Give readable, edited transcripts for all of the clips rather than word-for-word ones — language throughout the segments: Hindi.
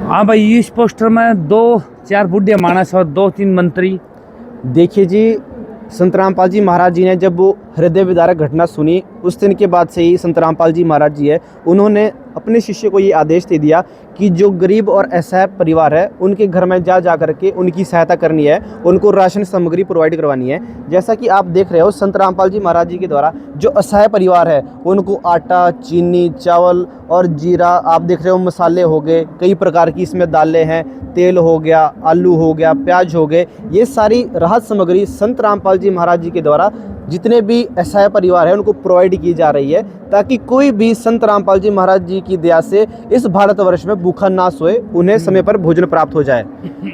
हाँ भाई, इस पोस्टर में 2-4 बुढ़े मानस और 2-3 मंत्री। देखिए जी, संत रामपाल जी महाराज जी ने जब वो हृदय विदारक घटना सुनी, उस दिन के बाद से ही संत रामपाल जी महाराज जी है, उन्होंने अपने शिष्य को ये आदेश दे दिया कि जो गरीब और असहाय परिवार है उनके घर में जा करके उनकी सहायता करनी है, उनको राशन सामग्री प्रोवाइड करवानी है। जैसा कि आप देख रहे हो, संत रामपाल जी महाराज जी के द्वारा जो असहाय परिवार है उनको आटा, चीनी, चावल और जीरा, आप देख रहे हो मसाले हो गए, कई प्रकार की इसमें दालें हैं, तेल हो गया, आलू हो गया, प्याज हो गए, ये सारी राहत सामग्री संत रामपाल जी महाराज जी के द्वारा जितने भी असहाय परिवार है उनको प्रोवाइड की जा रही है, ताकि कोई भी संत रामपाल जी महाराज जी की दया से इस भारतवर्ष में भूखा ना सोए, उन्हें समय पर भोजन प्राप्त हो जाए।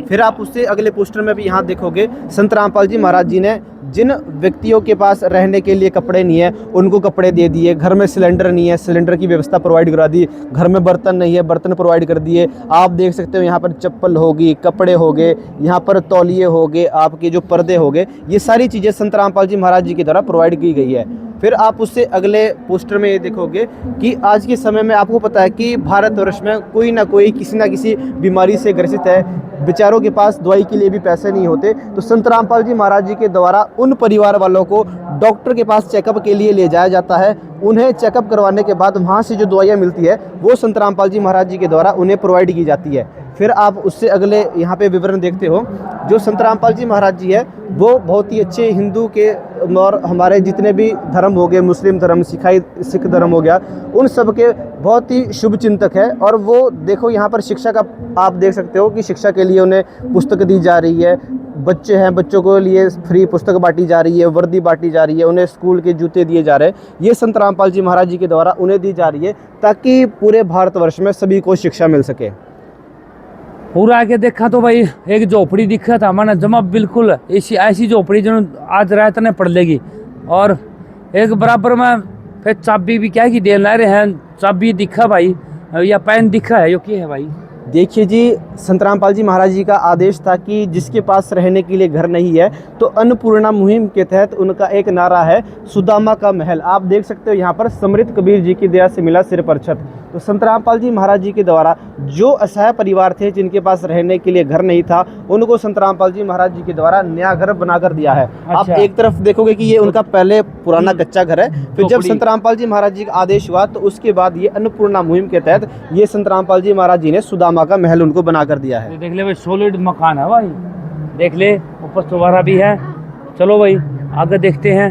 फिर आप उससे अगले पोस्टर में भी यहाँ देखोगे, संत रामपाल जी महाराज जी ने जिन व्यक्तियों के पास रहने के लिए कपड़े नहीं है उनको कपड़े दे दिए, घर में सिलेंडर नहीं है सिलेंडर की व्यवस्था प्रोवाइड करा दी, घर में बर्तन नहीं है बर्तन प्रोवाइड कर दिए। आप देख सकते हो यहाँ पर चप्पल होगी, कपड़े हो गए, यहाँ पर तौलिए हो गए, आपके जो पर्दे हो गए, ये सारी चीज़ें संत रामपाल जी महाराज जी की द्वारा प्रोवाइड की गई है। फिर आप उससे अगले पोस्टर में ये देखोगे कि आज के समय में आपको पता है कि भारतवर्ष में कोई ना कोई किसी ना किसी बीमारी से ग्रसित है, बेचारों के पास दवाई के लिए भी पैसे नहीं होते, तो संत रामपाल जी महाराज जी के द्वारा उन परिवार वालों को डॉक्टर के पास चेकअप के लिए ले जाया जाता है। उन्हें चेकअप करवाने के बाद वहाँ से जो दवाइयाँ मिलती है वो संत रामपाल जी महाराज जी के द्वारा उन्हें प्रोवाइड की जाती है। फिर आप उससे अगले यहाँ पे विवरण देखते हो, जो संत रामपाल जी महाराज जी है वो बहुत ही अच्छे हिंदू के और हमारे जितने भी धर्म हो गए, मुस्लिम धर्म, सिख धर्म हो गया, उन सब के बहुत ही शुभ चिंतक है। और वो देखो यहाँ पर शिक्षा का आप देख सकते हो कि शिक्षा के लिए उन्हें पुस्तक दी जा रही है, बच्चे हैं बच्चों को लिए फ्री पुस्तक बांटी जा रही है, वर्दी बांटी जा रही है, उन्हें स्कूल के जूते दिए जा रहे हैं, ये संत रामपाल जी महाराज जी के द्वारा उन्हें दी जा रही है, ताकि पूरे भारतवर्ष में सभी को शिक्षा मिल सके। पूरा आगे देखा तो भाई एक झोपड़ी दिखा था मैंने, जमा बिल्कुल ऐसी झोपड़ी जो आज रात ने पड़ लेगी। और एक बराबर में फिर चाबी भी क्या की देना रहे हैं, चाबी दिखा भाई या पेन दिखा है, यो क्या है भाई? देखिए जी, संत रामपाल जी महाराज जी का आदेश था कि जिसके पास रहने के लिए घर नहीं है तो अन्नपूर्णा मुहिम के तहत उनका एक नारा है, सुदामा का महल। आप देख सकते हो यहाँ पर समृद्ध कबीर जी की दया से मिला सिर पर छत। तो संत रामपाल जी महाराज जी के द्वारा जो असहाय परिवार थे जिनके पास रहने के लिए घर नहीं था, उनको संत रामपाल जी महाराज जी के द्वारा नया घर बनाकर दिया है। आप एक तरफ देखोगे कि ये उनका पहले पुराना कच्चा घर है, फिर जब संत रामपाल जी महाराज जी का आदेश हुआ तो उसके बाद ये अन्नपूर्णा मुहिम के तहत ये संत रामपाल जी महाराज जी ने सुदामा का महल उनको बना कर दिया है। देख ले भाई, सॉलिड मकान है भाई, देख ले ऊपर चौबारा भी है। चलो भाई आगे देखते हैं।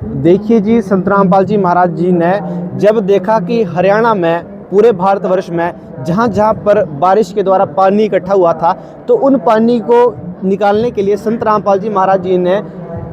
देखिए जी, संत रामपाल जी महाराज जी ने जब देखा कि हरियाणा में पूरे भारतवर्ष में जहाँ जहाँ पर बारिश के द्वारा पानी इकट्ठा हुआ था, तो उन पानी को निकालने के लिए संत रामपाल जी महाराज जी ने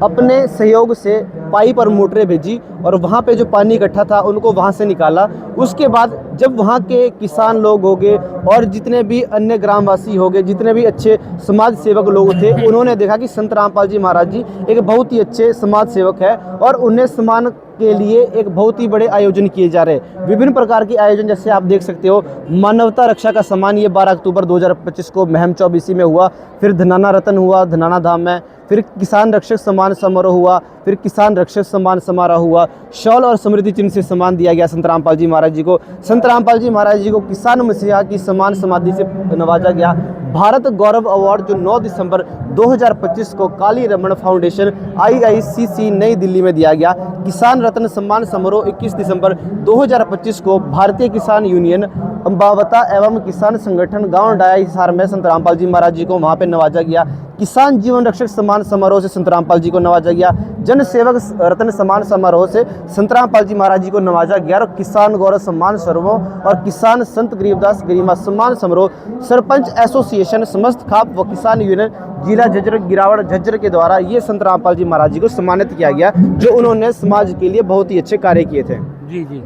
अपने सहयोग से पाइप और मोटरें भेजी और वहाँ पे जो पानी इकट्ठा था उनको वहाँ से निकाला। उसके बाद जब वहाँ के किसान लोग हो गए और जितने भी अन्य ग्रामवासी हो गए, जितने भी अच्छे समाज सेवक लोग थे, उन्होंने देखा कि संत रामपाल जी महाराज जी एक बहुत ही अच्छे समाज सेवक है और उन्हें सम्मान के लिए एक बहुत ही बड़े आयोजन किए जा रहे हैं। विभिन्न प्रकार के आयोजन, जैसे आप देख सकते हो मानवता रक्षा का सम्मान, ये 12 अक्टूबर 2025 को महम 24 में हुआ। फिर धनाना रत्न हुआ धनाना धाम में, फिर किसान रक्षक सम्मान समारोह हुआ, फिर किसान रक्षक सम्मान समारोह हुआ। शॉल और समृद्धि चिन्ह से सम्मान दिया गया संत रामपाल जी महाराज जी को। संत रामपाल जी महाराज जी को किसान मसीहा की सम्मान समाधि से नवाजा गया। भारत गौरव अवार्ड जो 9 दिसंबर 2025 को काली रमन फाउंडेशन IICC नई दिल्ली में दिया गया। किसान रत्न सम्मान समारोह 21 दिसंबर 2025 को भारतीय किसान यूनियन अम्बावता एवं किसान संगठन गांव डाया हिसार में संत रामपाल जी महाराज जी को वहां पे नवाजा गया। किसान जीवन रक्षक सम्मान समारोह से संत रामपाल जी को नवाजा गया। जन सेवक रत्न सम्मान समारोह से संत रामपाल जी महाराज जी को नवाजा गया। और किसान गौरव सम्मान समारोह और किसान संत गरीबदास गरिमा सम्मान समारोह सरपंच एसोसिएशन समस्त खाप व किसान यूनियन जिला झज्जर गिरावड़ झज्जर के द्वारा ये संत रामपाल जी महाराज जी को सम्मानित किया गया, जो उन्होंने समाज के लिए बहुत ही अच्छे कार्य किए थे। जी जी।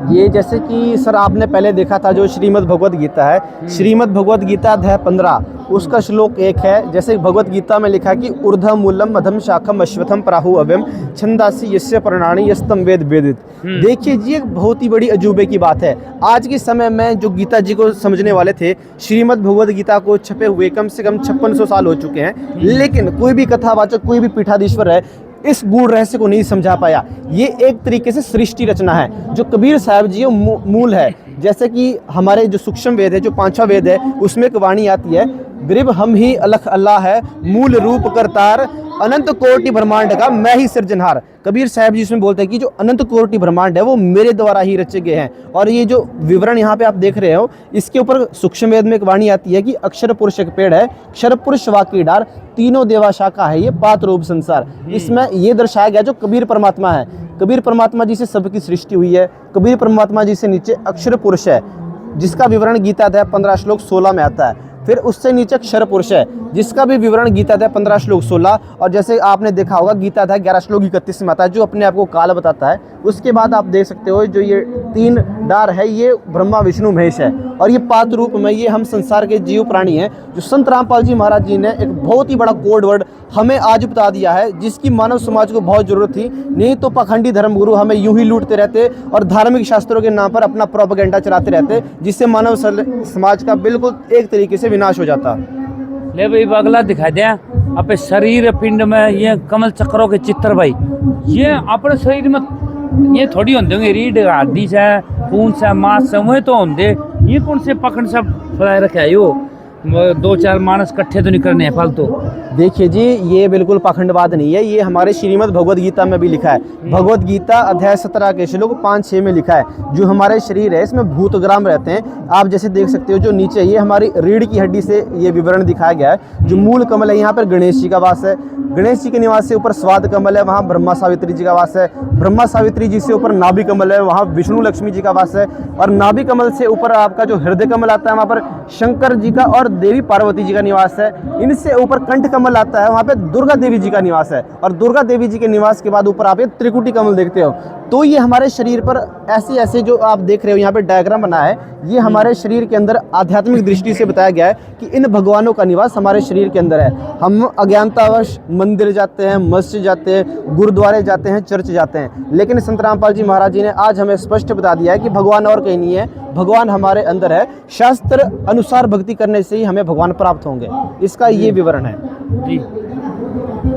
ये जैसे कि सर आपने पहले देखा था जो श्रीमद् भगवत गीता है, श्रीमद् भगवत गीता अध्याय 15 उसका श्लोक 1 है। जैसे भगवत गीता में लिखा कि ऊर्ध्व मूलम मध्यम शाखम अश्वत्थम प्राहु अव्यम छंदासी यस्य प्राणानि यस्तम वेद वेदित। देखिए जी, एक बहुत ही बड़ी अजूबे की बात है। आज के समय में जो गीता जी को समझने वाले थे, श्रीमद् भगवत गीता को छपे हुए कम से कम 5600 साल हो चुके हैं, लेकिन कोई भी कथावाचक, कोई भी पीठाधीश्वर है, इस गूढ़ रहस्य को नहीं समझा पाया। ये एक तरीके से सृष्टि रचना है जो कबीर साहब जी मूल है। जैसे कि हमारे जो सूक्ष्म वेद है, जो पांचवा वेद है, उसमें एक वाणी आती है, गरीब हम ही अलख अल्लाह है, मूल रूप करतार, अनंत कोटि ब्रह्मांड का मैं ही सृजनहार। कबीर साहब जी इसमें बोलते हैं कि जो अनंत कोटि ब्रह्मांड है वो मेरे द्वारा ही रचे गए हैं। और ये जो विवरण यहाँ पे आप देख रहे हो, इसके ऊपर सूक्ष्म वेद में एक वाणी आती है कि अक्षर पुरुष एक पेड़ है, क्षर पुरुष वाकी डार, तीनों देवा शाखा है ये पात रूप संसार। इसमें ये दर्शाया गया जो कबीर परमात्मा है, कबीर परमात्मा जी से सबकी सृष्टि हुई है, कबीर परमात्मा जी से नीचे अक्षर पुरुष है, जिसका विवरण गीता अध्याय 15 श्लोक 16 में आता है। फिर उससे नीचे क्षर पुरुष है, जिसका भी विवरण गीता अध्याय 15 श्लोक 16, और जैसे आपने देखा होगा गीता अध्याय 11 श्लोक 31 में आता है, जो अपने आप को काल बताता है। उसके बाद आप देख सकते हो जो ये 3 डार है, ये ब्रह्मा विष्णु महेश है, और ये पात रूप में ये हम संसार के जीव प्राणी हैं, जो संत रामपाल जी महाराज जी ने एक बहुत ही बड़ा कोड वर्ड हमें आज बता दिया है, जिसकी मानव समाज को बहुत जरूरत थी। नहीं तो पाखंडी धर्मगुरु हमें यूं ही लूटते रहते और धार्मिक शास्त्रों के नाम पर अपना प्रोपेगेंडा चलाते रहते, जिससे मानव समाज का बिल्कुल एक तरीके से विनाश हो जाता। ले भाई अगला दिखा दिया अपने शरीर पिंड में ये कमल चक्रों के चित्र भाई, ये अपने शरीर में ये थोड़ी होंगे होंगे रीढ़ हड्डी से खून से मांस से वही तो होंगे, ये कौन से पखंड सब फैलाए रखे है, यो 2-4 मानस इकट्ठे तो नहीं करने हैं फालतू। देखिए जी, ये बिल्कुल पाखंडवाद नहीं है, ये हमारे श्रीमद् भगवद गीता में भी लिखा है। भगवद गीता अध्याय 17 के श्लोक 5-6 में लिखा है, जो हमारे शरीर है इसमें भूतग्राम रहते हैं। आप जैसे देख सकते हो जो नीचे ये हमारी रीढ़ की हड्डी से ये विवरण दिखाया गया है। जो मूल कमल है यहाँ पर गणेश जी का वास है, गणेश जी के निवास से ऊपर स्वाद कमल है, वहाँ ब्रह्मा सावित्री जी का वास है। ब्रह्मा सावित्री जी से ऊपर नाभि कमल है, वहाँ विष्णु लक्ष्मी जी का वास है। और नाभि कमल से ऊपर आपका जो हृदय कमल आता है, वहाँ पर शंकर जी का और देवी पार्वती जी का निवास है। इनसे ऊपर कंठ कमल आता है, वहाँ पे दुर्गा देवी जी का निवास है। और दुर्गा देवी जी के निवास के बाद ऊपर आप ये त्रिकुटी कमल देखते हो। तो ये हमारे शरीर पर ऐसे ऐसे जो आप देख रहे हो यहाँ पे डायग्राम बना है, ये हमारे शरीर के अंदर आध्यात्मिक दृष्टि से बताया गया है कि इन भगवानों का निवास हमारे शरीर के अंदर है। हम अज्ञानतावश मंदिर जाते हैं, मस्जिद जाते हैं, गुरुद्वारे जाते हैं, चर्च जाते हैं, लेकिन संत रामपाल जी महाराज जी ने आज हमें स्पष्ट बता दिया है कि भगवान और कहीं नहीं है, भगवान हमारे अंदर है। शास्त्र अनुसार भक्ति करने से ही हमें भगवान प्राप्त होंगे, इसका ये विवरण है जी।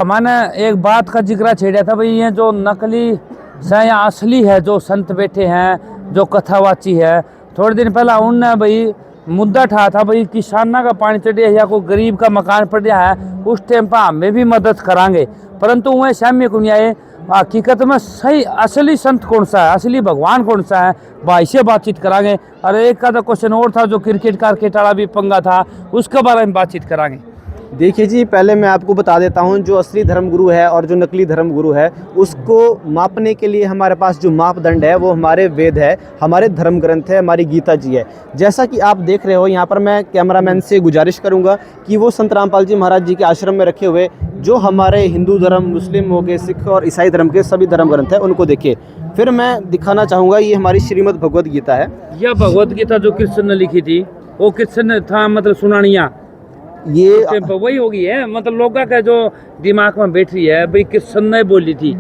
मैंने एक बात का जिक्र छेड़ा था भाई, ये जो नकली से या असली है, जो संत बैठे हैं, जो कथावाची है, थोड़े दिन पहला उनने भाई मुद्दा उठाया था भाई, किसाना का पानी चढ़िया या कोई गरीब का मकान पड़ गया है, उस टाइम पर हमें भी मदद करांगे, परंतु वह साम्य को नहीं आए। हकीकत में सही असली संत कौन सा है, असली भगवान कौन सा है, भाई से बातचीत करांगे। और एक का तो क्वेश्चन और था, जो क्रिकेट वाला भी पंगा था, उसके बारे में बातचीत करांगे। देखिए जी, पहले मैं आपको बता देता हूं, जो असली धर्मगुरु है और जो नकली धर्मगुरु है, उसको मापने के लिए हमारे पास जो मापदंड है वो हमारे वेद है, हमारे धर्म ग्रंथ है, हमारी गीता जी है। जैसा कि आप देख रहे हो यहाँ पर, मैं कैमरामैन से गुजारिश करूँगा कि वो संत रामपाल जी महाराज जी के आश्रम में रखे हुए जो हमारे हिंदू धर्म, मुस्लिम हो गए, सिख और ईसाई धर्म के सभी धर्म ग्रंथ हैं, उनको देखिए। फिर मैं दिखाना चाहूँगा, ये हमारी श्रीमद् भगवद गीता है। यह भगवद गीता जो कृष्ण ने लिखी थी, वो कृष्ण था मतलब सुनानिया, ये वही होगी है, मतलब लोगों का जो दिमाग में बैठ रही है भाई कृष्ण ने बोली थी।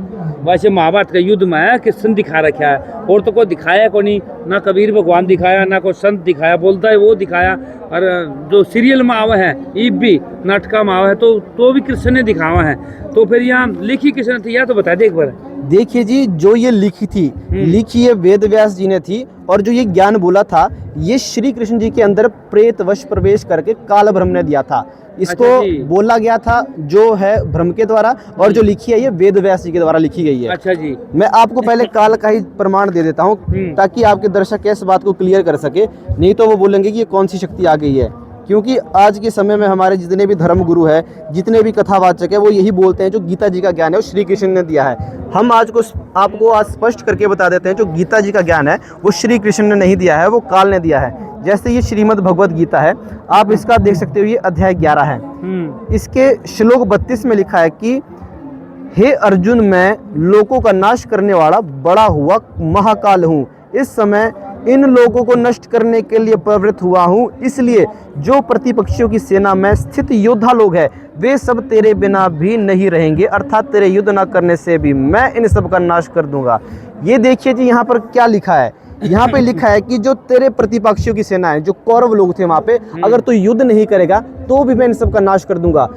वैसे महाभारत के युद्ध में कृष्ण दिखा रखा है, और तो कोई दिखाया को नहीं, ना कबीर भगवान दिखाया, ना कोई संत दिखाया, बोलता है वो दिखाया। और जो सीरियल में आवा है, ईब भी नाटका में आवा है, तो भी कृष्ण ने दिखावा है। तो फिर यहाँ लिखी किसने थी, या तो बता दे एक बार। देखिए जी, जो ये लिखी थी, लिखी ये वेद व्यास जी ने थी, और जो ये ज्ञान बोला था, ये श्री कृष्ण जी के अंदर प्रेत वश प्रवेश करके काल ब्रह्म ने दिया था। इसको अच्छा बोला गया था जो है ब्रह्म के द्वारा, और जो लिखी है ये वेद व्यास जी के द्वारा लिखी गई है। अच्छा जी, मैं आपको पहले काल का ही प्रमाण दे देता हूँ, ताकि आपके दर्शक इस बात को क्लियर कर सके, नहीं तो वो बोलेंगे कि ये कौन सी शक्ति आ गई है। क्योंकि आज के समय में हमारे जितने भी धर्म गुरु है, जितने भी कथावाचक है, वो यही बोलते हैं जो गीता जी का ज्ञान है वो श्री कृष्ण ने दिया है। हम आज को आपको आज स्पष्ट करके बता देते हैं, जो गीता जी का ज्ञान है वो श्री कृष्ण ने नहीं दिया है, वो काल ने दिया है। जैसे ये श्रीमद् भगवद गीता है, आप इसका देख सकते हो, ये अध्याय 11 है। इसके श्लोक 32 में लिखा है कि हे अर्जुन, मैं लोगों का नाश करने वाला बड़ा हुआ महाकाल हूँ। इस समय इन लोगों को नष्ट करने के लिए प्रवृत्त हुआ हूँ, इसलिए जो प्रतिपक्षियों की सेना में स्थित योद्धा लोग हैं, वे सब तेरे बिना भी नहीं रहेंगे, अर्थात तेरे युद्ध न करने से भी मैं इन सब का नाश कर दूंगा। ये देखिए जी, यहाँ पर क्या लिखा है, यहाँ पे लिखा है कि जो तेरे प्रतिपक्षियों की सेना है, जो कौरव लोग थे वहाँ पे, अगर तू युद्ध नहीं करेगा तो भी मैं इन सब का नाश कर दूंगा।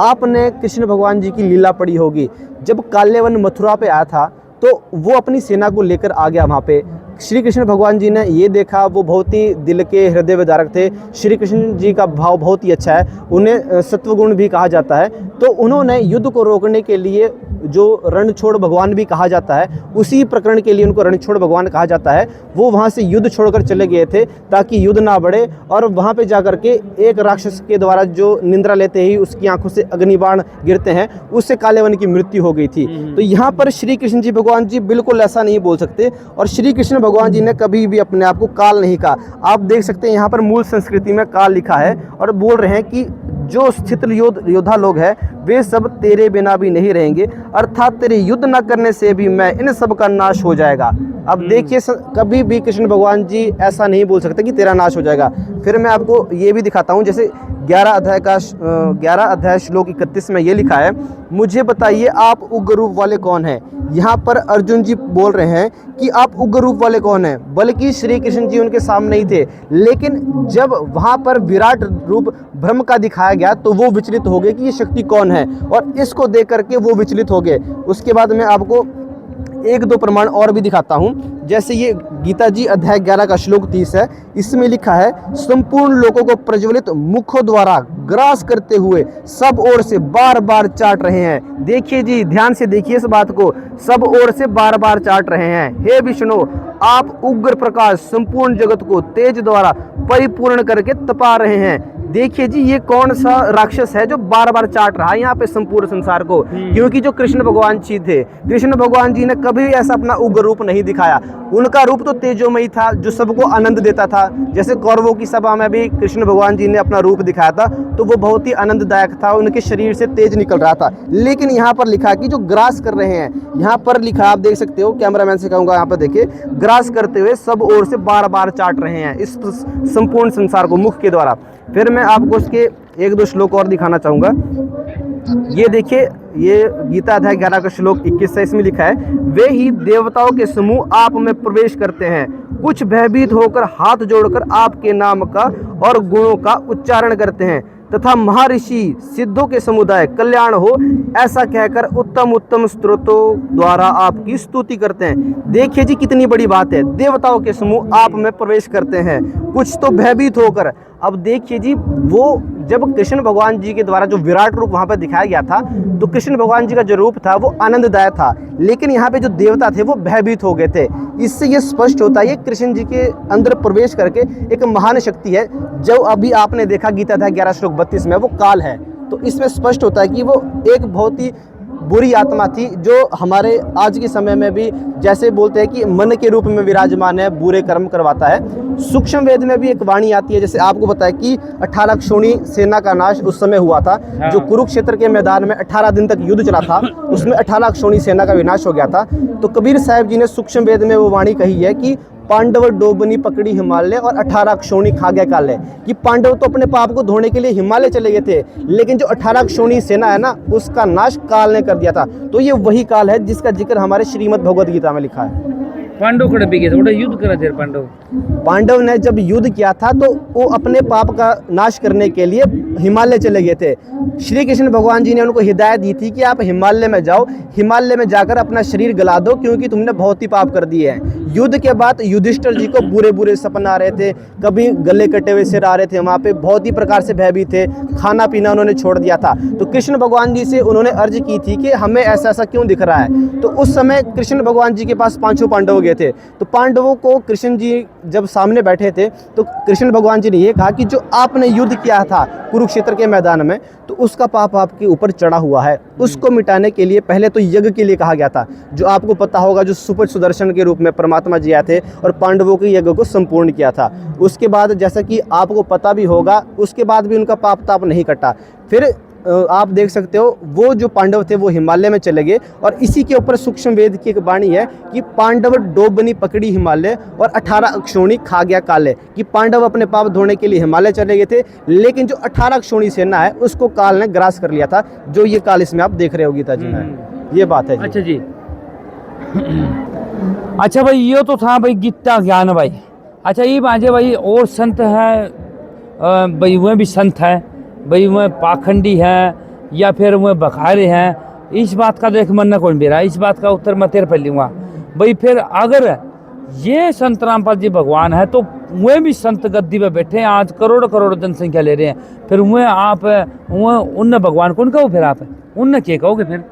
आपने कृष्ण भगवान जी की लीला पढ़ी होगी, जब काल्यवन मथुरा पे आया था तो वो अपनी सेना को लेकर आ गया वहाँ पे। श्री कृष्ण भगवान जी ने ये देखा, वो बहुत ही दिल के हृदय विदारक थे। श्री कृष्ण जी का भाव बहुत ही अच्छा है, उन्हें सत्वगुण भी कहा जाता है। तो उन्होंने युद्ध को रोकने के लिए, जो रणछोड़ भगवान भी कहा जाता है, उसी प्रकरण के लिए उनको रणछोड़ भगवान कहा जाता है, वो वहाँ से युद्ध छोड़कर चले गए थे ताकि युद्ध ना बढ़े। और वहाँ पे जाकर के एक राक्षस के द्वारा जो निंद्रा लेते ही उसकी आंखों से अग्निबाण गिरते हैं, उससे कालेवन की मृत्यु हो गई थी। तो यहाँ पर श्री कृष्ण जी भगवान जी बिल्कुल ऐसा नहीं बोल सकते, और श्री कृष्ण भगवान जी ने कभी भी अपने आप को काल नहीं कहा। आप देख सकते हैं यहाँ पर मूल संस्कृति में काल लिखा है, और बोल रहे हैं कि जो स्थित योद्धा लोग हैं वे सब तेरे बिना भी नहीं रहेंगे, अर्थात तेरे युद्ध न करने से भी मैं इन सब का नाश हो जाएगा। अब देखिए, कभी भी कृष्ण भगवान जी ऐसा नहीं बोल सकते कि तेरा नाश हो जाएगा। फिर मैं आपको ये भी दिखाता हूँ, जैसे 11 अध्याय श्लोक 31 में ये लिखा है, मुझे बताइए आप उग्र रूप वाले कौन हैं। यहाँ पर अर्जुन जी बोल रहे हैं कि आप उग्र रूप वाले कौन हैं, बल्कि श्री कृष्ण जी उनके सामने ही थे, लेकिन जब वहाँ पर विराट रूप ब्रह्म का दिखाया गया तो वो विचलित हो गए कि ये शक्ति कौन है, और इसको देख करके वो विचलित हो गए। उसके बाद मैं आपको एक दो प्रमाण और भी दिखाता हूँ। जैसे ये गीता जी अध्याय 11 का श्लोक 30 है, इसमें लिखा है, संपूर्ण लोगों को प्रज्वलित मुखों द्वारा ग्रास करते हुए सब ओर से बार बार चाट रहे हैं। देखिए जी, ध्यान से देखिए इस बात को, सब ओर से बार बार चाट रहे हैं। हे विष्णु, आप उग्र प्रकाश संपूर्ण जगत को तेज द्वारा परिपूर्ण करके तपा रहे हैं। देखिए जी, ये कौन सा राक्षस है जो बार बार चाट रहा है यहाँ पे संपूर्ण संसार को, क्योंकि जो कृष्ण भगवान जी थे, कृष्ण भगवान जी ने कभी ऐसा अपना उग्र रूप नहीं दिखाया। उनका रूप तो तेजोमयी था, जो सबको आनंद देता था। जैसे कौरवों की सभा में भी कृष्ण भगवान जी ने अपना रूप दिखाया था, तो वो बहुत ही आनंददायक था, उनके शरीर से तेज निकल रहा था। लेकिन यहाँ पर लिखा कि जो ग्रास कर रहे हैं, यहाँ पर लिखा, आप देख सकते हो, कैमरामैन से कहूँगा यहाँ पर देखिए, ग्रास करते हुए सब ओर से बार बार चाट रहे हैं इस संपूर्ण संसार को मुख के द्वारा। फिर मैं आपको उसके एक दो श्लोक और दिखाना चाहूँगा। ये देखिए, ये गीता अध्याय 11 का श्लोक 21 है, इसमें लिखा है, वे ही देवताओं के समूह आप में प्रवेश करते हैं, कुछ भयभीत होकर हाथ जोड़कर आपके नाम का और गुणों का उच्चारण करते हैं, तथा महर्षि सिद्धों के समुदाय कल्याण हो ऐसा कहकर उत्तम उत्तम स्तोत्रों द्वारा आपकी स्तुति करते हैं। देखिए जी, कितनी बड़ी बात है, देवताओं के समूह आप में प्रवेश करते हैं, कुछ तो भयभीत होकर। अब देखिए जी, वो जब कृष्ण भगवान जी के द्वारा जो विराट रूप वहाँ पर दिखाया गया था, तो कृष्ण भगवान जी का जो रूप था वो आनंददायक था, लेकिन यहाँ पे जो देवता थे वो भयभीत हो गए थे। इससे ये स्पष्ट होता है, ये कृष्ण जी के अंदर प्रवेश करके एक महान शक्ति है, जो अभी आपने देखा गीता अध्याय 11 श्लोक 32 में, वो काल है। तो इसमें स्पष्ट होता है कि वो एक बहुत ही बुरी आत्मा थी, जो हमारे आज के समय में भी जैसे बोलते हैं कि मन के रूप में विराजमान है, बुरे कर्म करवाता है। सूक्ष्म वेद में भी एक वाणी आती है, जैसे आपको बताया कि 18 क्षोणी सेना का नाश उस समय हुआ था। जो कुरुक्षेत्र के मैदान में 18 दिन तक युद्ध चला था, उसमें 18 क्षोणी सेना का विनाश हो गया था। तो कबीर साहब जी ने सूक्ष्म वेद में वो वाणी कही है कि पांडव डोबनी पकड़ी हिमालय और 18 क्षोणी खा गया काले, कि पांडव तो अपने पाप को धोने के लिए हिमालय चले गए थे, लेकिन जो 18 क्षोणी सेना है ना, उसका नाश काल ने कर दिया था। तो ये वही काल है जिसका जिक्र हमारे श्रीमद् भगवद गीता में लिखा है। पांडव कड़े भी गए थे, युद्ध करा थे पांडव ने जब युद्ध किया था तो वो अपने पाप का नाश करने के लिए हिमालय चले गए थे। श्री कृष्ण भगवान जी ने उनको हिदायत दी थी कि आप हिमालय में जाओ, हिमालय में जाकर अपना शरीर गला दो, क्योंकि तुमने बहुत ही पाप कर दिए हैं। युद्ध के बाद युधिष्ठिर जी को बुरे बुरे सपने आ रहे थे, कभी गले कटे हुए सिर आ रहे थे, वहाँ पे बहुत ही प्रकार से भयभीत थे, खाना पीना उन्होंने छोड़ दिया था। तो कृष्ण भगवान जी से उन्होंने अर्ज की थी कि हमें ऐसा ऐसा क्यों दिख रहा है। तो उस समय कृष्ण भगवान जी के पास 5 पांडव गए थे। तो पांडवों को कृष्ण जी जब सामने बैठे थे, तो कृष्ण भगवान जी ने ये कहा कि जो आपने युद्ध किया था कुरुक्षेत्र के मैदान में, तो उसका पाप आपके ऊपर चढ़ा हुआ है, उसको मिटाने के लिए पहले तो यज्ञ के लिए कहा गया था, जो आपको पता होगा, जो सुपर सुदर्शन के रूप में परमात्मा जी आए थे और पांडवों के यज्ञ को संपूर्ण किया था। उसके बाद जैसा कि आपको पता भी होगा, उसके बाद भी उनका पाप ताप नहीं कटा। फिर आप देख सकते हो, वो जो पांडव थे वो हिमालय में चले गए, और इसी के ऊपर सूक्ष्म वेद की एक वाणी है कि पांडव डोबनी पकड़ी हिमालय और 18 क्षोणी खा गया काले, कि पांडव अपने पाप धोने के लिए हिमालय चले गए थे, लेकिन जो 18 क्षोणी सेना है उसको काल ने ग्रास कर लिया था, जो ये काल इसमें आप देख रहे हो गीता जी में, ये बात है जी। अच्छा जी, अच्छा भाई, ये तो था भाई गीता ज्ञान भाई। अच्छा, ये बाजे भाई और संत है भाई, वह भी संत है भाई, वह पाखंडी है या फिर वह बखारे हैं, इस बात का देख मन न कौन बेरा, इस बात का उत्तर मैं तेरे पर लूँगा भाई। फिर अगर ये संत रामपाल जी भगवान है, तो वे भी संत गद्दी पे बैठे हैं, आज करोड़ करोड़ जनसंख्या ले रहे हैं, फिर वे आप उनने भगवान कौन कहो, फिर आप उनने क्या कहोगे फिर?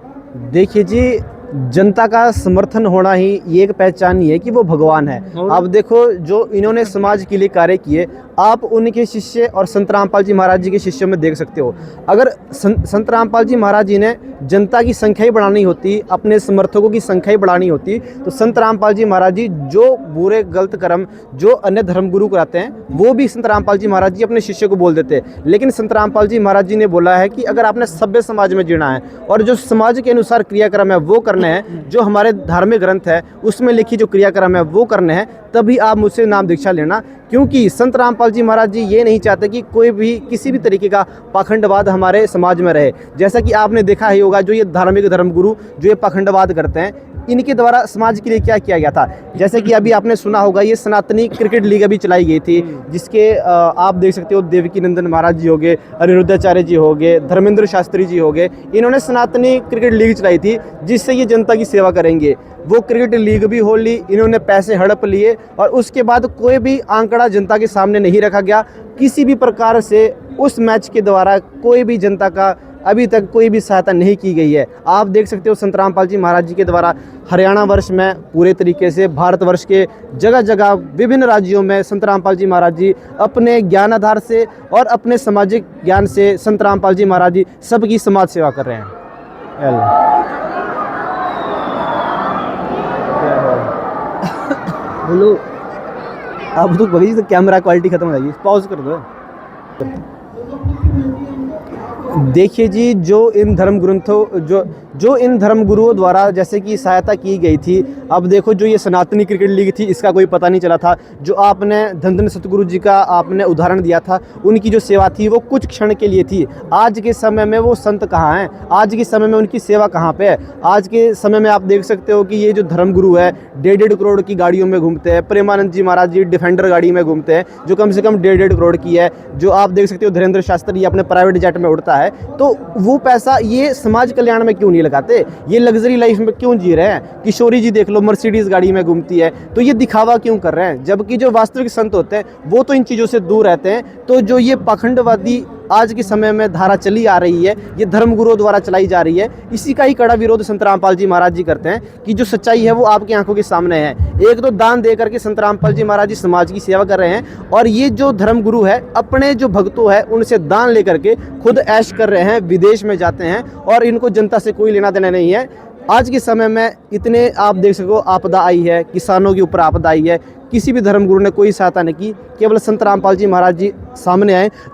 देखिए जी, जनता का समर्थन होना ही ये एक पहचान ही है कि वो भगवान है। अब देखो, जो इन्होंने समाज के लिए कार्य किए, आप उनके शिष्य और संत रामपाल जी महाराज जी के शिष्यों में देख सकते हो। अगर संत रामपाल जी महाराज जी ने जनता की संख्या ही बढ़ानी होती, अपने समर्थकों की संख्या ही बढ़ानी होती, तो संत रामपाल जी महाराज जी जो बुरे गलत कर्म जो अन्य धर्मगुरु कराते हैं, वो भी संत रामपाल जी महाराज जी अपने शिष्य को बोल देते। लेकिन संत रामपाल जी महाराज जी ने बोला है कि अगर आपने सभ्य समाज में जीना है और जो समाज के अनुसार क्रियाक्रम है वो करने हैं, जो हमारे धार्मिक ग्रंथ है उसमें लिखी जो क्रियाक्रम है वो करने हैं, तभी आप मुझसे नाम दीक्षा लेना। क्योंकि संत रामपाल जी महाराज जी ये नहीं चाहते कि कोई भी किसी भी तरीके का पाखंडवाद हमारे समाज में रहे। जैसा कि आपने देखा ही होगा, जो ये धार्मिक धर्मगुरु जो ये पाखंडवाद करते हैं, इनके द्वारा समाज के लिए क्या किया गया था। जैसे कि अभी आपने सुना होगा, ये सनातनी क्रिकेट लीग अभी चलाई गई थी, जिसके आप देख सकते हो देवकी नंदन महाराज जी हो गए, अनिरुद्धाचार्य जी हो गए, धर्मेंद्र शास्त्री जी हो गए, इन्होंने सनातनी क्रिकेट लीग चलाई थी जिससे ये जनता की सेवा करेंगे। वो क्रिकेट लीग भी हो ली, इन्होंने पैसे हड़प लिए और उसके बाद कोई भी आंकड़ा जनता के सामने नहीं रखा गया। किसी भी प्रकार से उस मैच के द्वारा कोई भी जनता का अभी तक कोई भी सहायता नहीं की गई है। आप देख सकते हो संत रामपाल जी महाराज जी के द्वारा हरियाणा वर्ष में पूरे तरीके से, भारतवर्ष के जगह जगह विभिन्न राज्यों में संत रामपाल जी महाराज जी अपने ज्ञान आधार से और अपने सामाजिक ज्ञान से संत रामपाल जी महाराज जी सबकी समाज सेवा कर रहे हैं। बोलो, अब तो बगीच तो कैमरा क्वालिटी खत्म हो जाएगी, पॉज कर दो। देखिए जी, जो इन धर्मगुरुओं द्वारा जैसे कि सहायता की गई थी, अब देखो जो ये सनातनी क्रिकेट लीग थी इसका कोई पता नहीं चला था। जो आपने धन धन सतगुरु जी का आपने उदाहरण दिया था, उनकी जो सेवा थी वो कुछ क्षण के लिए थी। आज के समय में वो संत कहाँ हैं? आज के समय में उनकी सेवा कहाँ पे है? आज के समय में आप देख सकते हो कि ये जो धर्मगुरु है 1.5 करोड़ की गाड़ियों में घूमते हैं। प्रेमानंद जी महाराज जी डिफेंडर गाड़ी में घूमते हैं जो कम से कम 1.5 करोड़ की है। जो आप देख सकते हो धीरेन्द्र शास्त्री अपने प्राइवेट जेट में उड़ता है। तो वो पैसा ये समाज कल्याण में क्यों नहीं लगाते? ये लग्जरी लाइफ में क्यों जी रहे हैं? किशोरी जी देख लो, मर्सिडीज गाड़ी में घूमती है, तो ये दिखावा क्यों कर रहे हैं? जबकि जो वास्तविक संत होते हैं वो तो इन चीज़ों से दूर रहते हैं। तो जो ये पाखंडवादी आज के समय में धारा चली आ रही है, ये धर्मगुरुओं द्वारा चलाई जा रही है, इसी का ही कड़ा विरोध संत रामपाल जी महाराज जी करते हैं कि जो सच्चाई है वो आपकी आंखों के सामने है। एक तो दान दे करके संत रामपाल जी महाराज जी समाज की सेवा कर रहे हैं, और ये जो धर्मगुरु है अपने जो भक्तों है उनसे दान लेकर के खुद ऐश कर रहे हैं, विदेश में जाते हैं और इनको जनता से कोई लेना देना नहीं है। आज के समय में इतने आप देख सको आपदा आई है, किसानों के ऊपर आपदा आई है, किसी भी धर्मगुरु ने कोई सहायता नहीं की। केवल संत रामपाल जी महाराज जी सामने आए।